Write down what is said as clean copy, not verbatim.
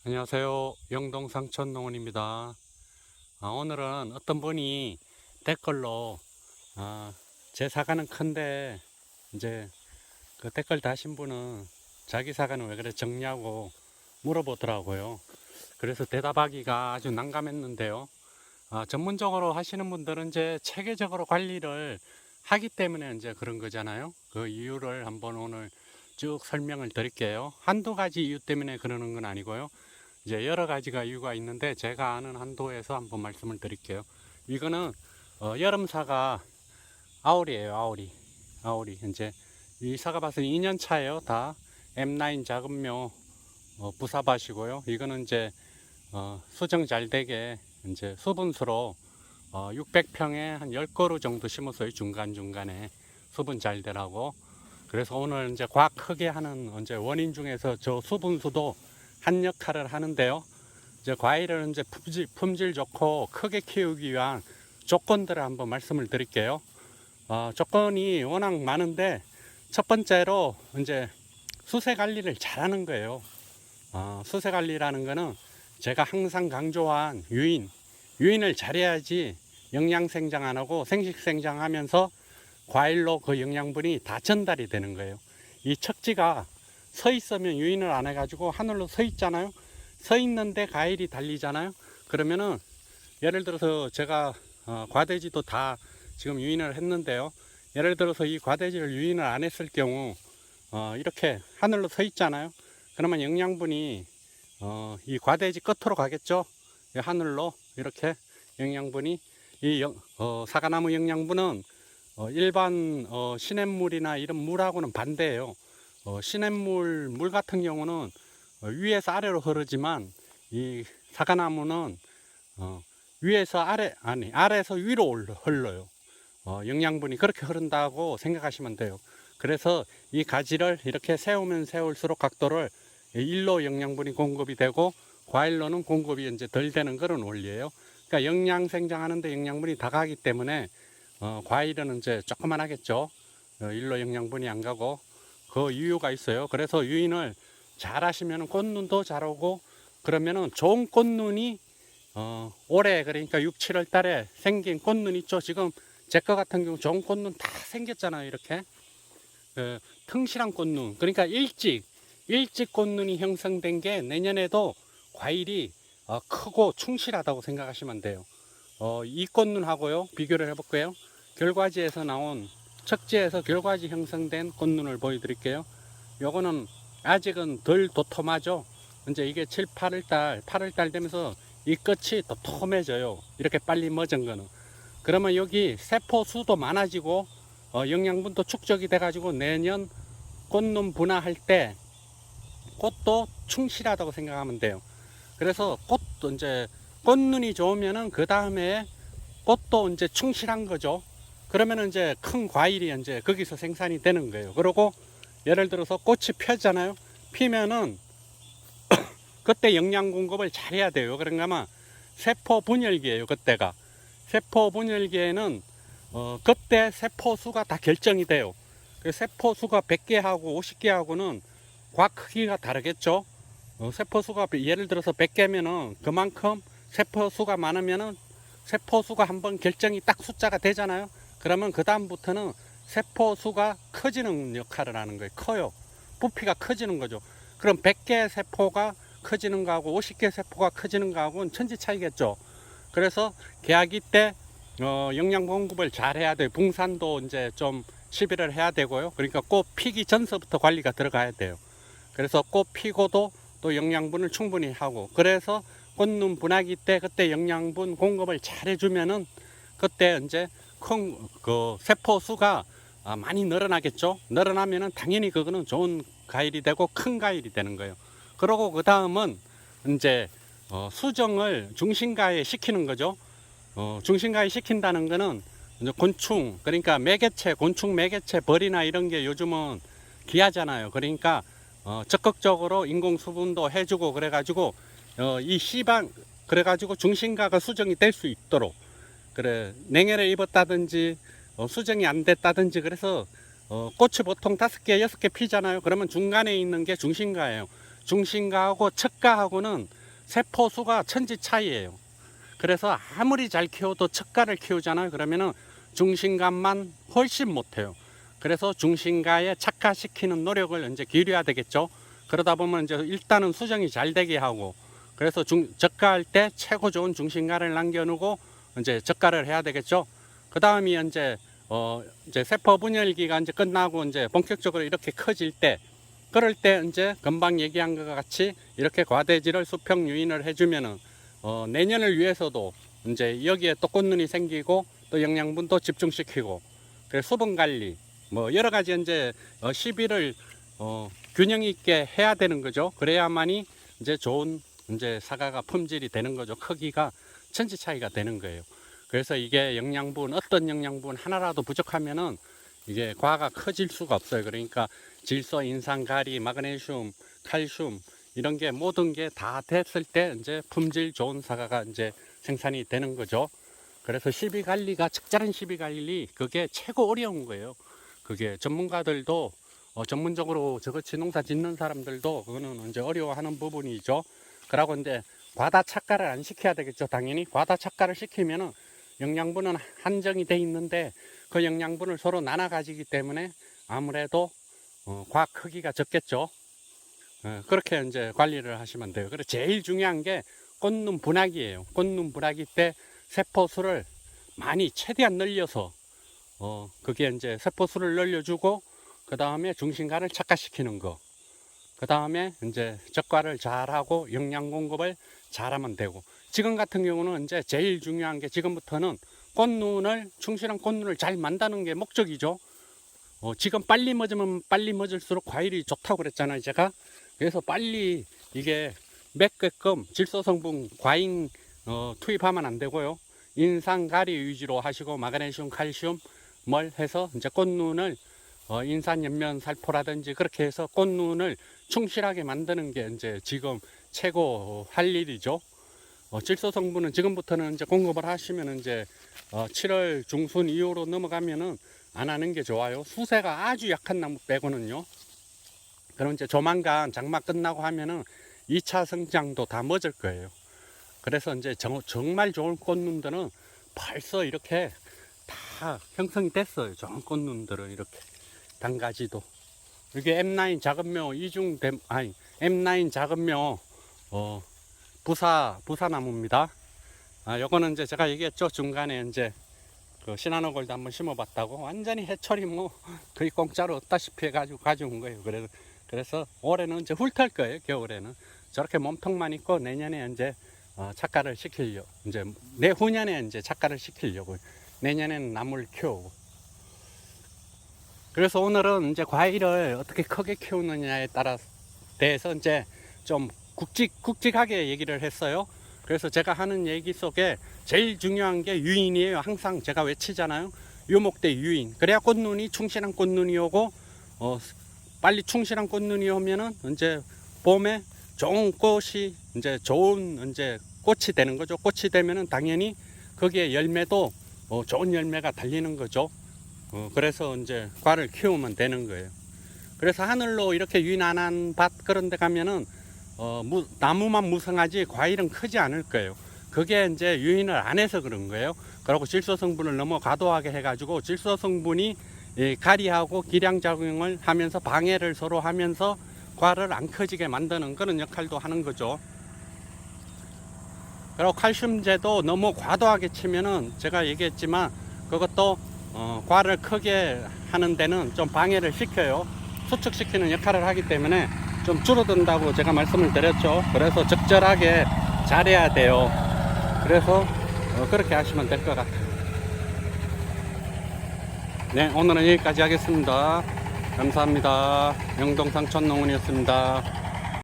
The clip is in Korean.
안녕하세요. 영동 상천농원입니다. 오늘은 어떤 분이 댓글로 제 사과는 큰데 이제 그 댓글 다신 분은 자기 사과는 왜 그래 적냐고 물어보더라고요. 그래서 대답하기가 아주 난감했는데요. 전문적으로 하시는 분들은 이제 체계적으로 관리를 하기 때문에 이제 그런 거잖아요. 그 이유를 한번 오늘 쭉 설명을 드릴게요. 한두 가지 이유 때문에 그러는 건 아니고요. 이제 여러 가지가 이유가 있는데 제가 아는 한도에서 한번 말씀을 드릴게요. 이거는 여름 사과 아오리예요. 아오리. 이제 이 사과 밭은 2년 차예요. 다 M9 작은묘 부사밭이고요. 이거는 이제 수정 잘 되게 이제 수분수로 600평에 한 10그루 정도 심었어요. 중간중간에 수분 잘 되라고. 그래서 오늘 이제 과학 크게 하는 이제 원인 중에서 저 수분수도 한 역할을 하는데요. 이제 과일을 이제 품질 좋고 크게 키우기 위한 조건들을 한번 말씀을 드릴게요. 조건이 워낙 많은데 첫 번째로 이제 수세 관리를 잘하는 거예요. 수세 관리라는 거는 제가 항상 강조한 유인을 잘해야지 영양 생장 안 하고 생식 생장하면서 과일로 그 영양분이 다 전달이 되는 거예요. 이 척지가 서 있으면 유인을 안 해가지고 하늘로 서 있잖아요. 서 있는데 과일이 달리잖아요. 그러면은 예를 들어서 제가 과대지도 다 지금 유인을 했는데요. 예를 들어서 이 과대지를 유인을 안 했을 경우 이렇게 하늘로 서 있잖아요. 그러면 영양분이 이 과대지 끝으로 가겠죠. 하늘로 이렇게 영양분이 이 사과나무 영양분은 일반 시냇물이나 이런 물하고는 반대예요. 시냇물 물 같은 경우는 위에서 아래로 흐르지만 이 사과나무는 위에서 아래에서 위로 흘러요. 영양분이 그렇게 흐른다고 생각하시면 돼요. 그래서 이 가지를 이렇게 세우면 세울수록 각도를 일로 영양분이 공급이 되고 과일로는 공급이 이제 덜 되는 그런 원리예요. 그러니까 영양 생장하는데 영양분이 다 가기 때문에 과일은 이제 조그만 하겠죠. 일로 영양분이 안 가고 그 이유가 있어요. 그래서 유인을 잘 하시면 꽃눈도 잘 오고 그러면은 좋은 꽃눈이 올해 그러니까 6, 7월 달에 생긴 꽃눈 있죠. 지금 제 거 같은 경우 좋은 꽃눈 다 생겼잖아요. 이렇게 튼실한 꽃눈. 그러니까 일찍 꽃눈이 형성된 게 내년에도 과일이 크고 충실하다고 생각하시면 돼요. 이 꽃눈하고요 비교를 해볼게요. 결과지에서 나온 척지에서 결과지 형성된 꽃눈을 보여드릴게요. 요거는 아직은 덜 도톰하죠. 이제 이게 7, 8월달 되면서 이 끝이 도톰해져요. 이렇게 빨리 멎은 거는. 그러면 여기 세포 수도 많아지고 영양분도 축적이 돼가지고 내년 꽃눈 분화할 때 꽃도 충실하다고 생각하면 돼요. 그래서 꽃도 이제 꽃눈이 좋으면은 그 다음에 꽃도 이제 충실한 거죠. 그러면은 이제 큰 과일이 이제 거기서 생산이 되는 거예요. 그리고 예를 들어서 꽃이 펴잖아요. 피면은 그때 영양 공급을 잘 해야 돼요. 그런가 하면 세포 분열기예요. 그때가 세포 분열기에는 그때 세포 수가 다 결정이 돼요. 그 세포 수가 100개하고 50개하고는 과 크기가 다르겠죠. 세포 수가 예를 들어서 100개면은 그만큼 세포 수가 많으면은 세포 수가 한번 결정이 딱 숫자가 되잖아요. 그러면 그 다음부터는 세포 수가 커지는 역할을 하는 거예요. 커요. 부피가 커지는 거죠. 그럼 100개 세포가 커지는 거하고 50개 세포가 커지는 거하고는 천지 차이겠죠. 그래서 개화기 때 영양 공급을 잘 해야 돼요. 붕산도 이제 좀 시비를 해야 되고요. 그러니까 꽃 피기 전서부터 관리가 들어가야 돼요. 그래서 꽃 피고도 또 영양분을 충분히 하고 그래서 꽃눈 분화기 때 그때 영양분 공급을 잘 해주면은 그때 이제 큰 그 세포 수가 많이 늘어나겠죠. 늘어나면은 당연히 그거는 좋은 과일이 되고 큰 과일이 되는 거예요. 그러고 그 다음은 이제 수정을 중심가에 시키는 거죠. 중심가에 시킨다는 거는 이제 곤충 그러니까 매개체 곤충 매개체 벌이나 이런 게 요즘은 귀하잖아요. 그러니까 적극적으로 인공 수분도 해주고 그래가지고 이 씨방 그래가지고 중심가가 수정이 될 수 있도록 그래 냉해를 입었다든지 수정이 안 됐다든지 그래서 꽃이 보통 5개, 6개 피잖아요. 그러면 중간에 있는 게 중심가예요. 중심가하고 척가하고는 세포 수가 천지 차이예요. 그래서 아무리 잘 키워도 척가를 키우잖아요. 그러면은 중심가만 훨씬 못해요. 그래서 중심가에 착화시키는 노력을 이제 기울여야 되겠죠. 그러다 보면 이제 일단은 수정이 잘 되게 하고, 그래서 적가할 때 최고 좋은 중심가를 남겨놓고 이제 적가를 해야 되겠죠. 그 다음이 이제 세포 분열기가 이제 끝나고 이제 본격적으로 이렇게 커질 때, 그럴 때 이제 금방 얘기한 것 같이 이렇게 과대지를 수평 유인을 해주면은 내년을 위해서도 이제 여기에 또 꽃눈이 생기고 또 영양분도 집중시키고, 그래서 수분 관리 뭐 여러 가지 이제 시비를 균형 있게 해야 되는 거죠. 그래야만이 이제 좋은 이제 사과가 품질이 되는 거죠. 크기가 천지 차이가 되는 거예요. 그래서 이게 영양분, 어떤 영양분 하나라도 부족하면은 이게 과가 커질 수가 없어요. 그러니까 질소, 인산, 가리, 마그네슘, 칼슘 이런 게 모든 게 다 됐을 때 이제 품질 좋은 사과가 이제 생산이 되는 거죠. 그래서 시비 관리가, 적절한 시비 관리, 그게 최고 어려운 거예요. 그게 전문가들도 전문적으로 저것이 농사 짓는 사람들도 그거는 이제 어려워하는 부분이죠. 그러고 이제 과다 착가를 안 시켜야 되겠죠. 당연히 과다 착가를 시키면은 영양분은 한정이 돼 있는데 그 영양분을 서로 나눠 가지기 때문에 아무래도 과 크기가 적겠죠. 그렇게 이제 관리를 하시면 돼요. 그래서 제일 중요한 게 꽃눈 분화기예요. 꽃눈 분화기 때 세포수를 많이 최대한 늘려서 그게 이제 세포수를 늘려주고, 그 다음에 중심가를 착화시키는 거, 그 다음에 이제 적과를 잘하고 영양 공급을 잘하면 되고, 지금 같은 경우는 이제 제일 중요한 게 지금부터는 꽃눈을, 충실한 꽃눈을 잘 만드는 게 목적이죠. 지금 빨리 맺으면 빨리 맺을수록 과일이 좋다고 그랬잖아요, 제가. 그래서 빨리 이게 맺게끔 질소 성분 과잉 투입하면 안 되고요. 인산, 가리 위주로 하시고 마그네슘, 칼슘 뭘 해서 이제 꽃눈을 인산 연면 살포라든지 그렇게 해서 꽃눈을 충실하게 만드는 게 이제 지금 최고 할 일이죠. 질소 성분은 지금부터는 이제 공급을 하시면 이제 7월 중순 이후로 넘어가면은 안 하는 게 좋아요. 수세가 아주 약한 나무 빼고는요. 그럼 이제 조만간 장마 끝나고 하면은 2차 성장도 다 멎을 거예요. 그래서 이제 정말 좋은 꽃눈들은 벌써 이렇게 다 형성이 됐어요. 좋은 꽃눈들은 이렇게 단가지도. 이게 M9 작은묘 M9 작은묘 부사나무입니다. 요거는 이제 제가 얘기했죠. 중간에 이제 그 시나노골드 한번 심어봤다고. 완전히 해철이 뭐 거의 공짜로 얻다시피 해가지고 가져온 거예요. 그래서 올해는 이제 훑을 거예요. 겨울에는 저렇게 몸통만 있고 내년에 이제 착과를 시키려고, 이제 내후년에 이제 착과를 시키려고, 내년에는 나무를 키우고. 그래서 오늘은 이제 과일을 어떻게 크게 키우느냐에 따라 대해서 이제 좀 굵직하게 얘기를 했어요. 그래서 제가 하는 얘기 속에 제일 중요한 게 유인이에요. 항상 제가 외치잖아요. 유목대 유인. 그래야 꽃눈이 충실한 꽃눈이 오고, 빨리 충실한 꽃눈이 오면은 이제 봄에 좋은 꽃이 이제 좋은 이제 꽃이 되는 거죠. 꽃이 되면은 당연히 거기에 열매도 좋은 열매가 달리는 거죠. 그래서 이제 과를 키우면 되는 거예요. 그래서 하늘로 이렇게 유인 안 한 밭 그런 데 가면은 나무만 무성하지 과일은 크지 않을 거예요. 그게 이제 유인을 안 해서 그런 거예요. 그리고 질소 성분을 너무 과도하게 해가지고 질소 성분이 가리하고 기량작용을 하면서 방해를 서로 하면서 과를 안 커지게 만드는 그런 역할도 하는 거죠. 그리고 칼슘제도 너무 과도하게 치면은 제가 얘기했지만 그것도 과를 크게 하는 데는 좀 방해를 시켜요. 수축시키는 역할을 하기 때문에 좀 줄어든다고 제가 말씀을 드렸죠. 그래서 적절하게 잘해야 돼요. 그래서 그렇게 하시면 될 것 같아요. 네, 오늘은 여기까지 하겠습니다. 감사합니다. 영동상촌농원이었습니다.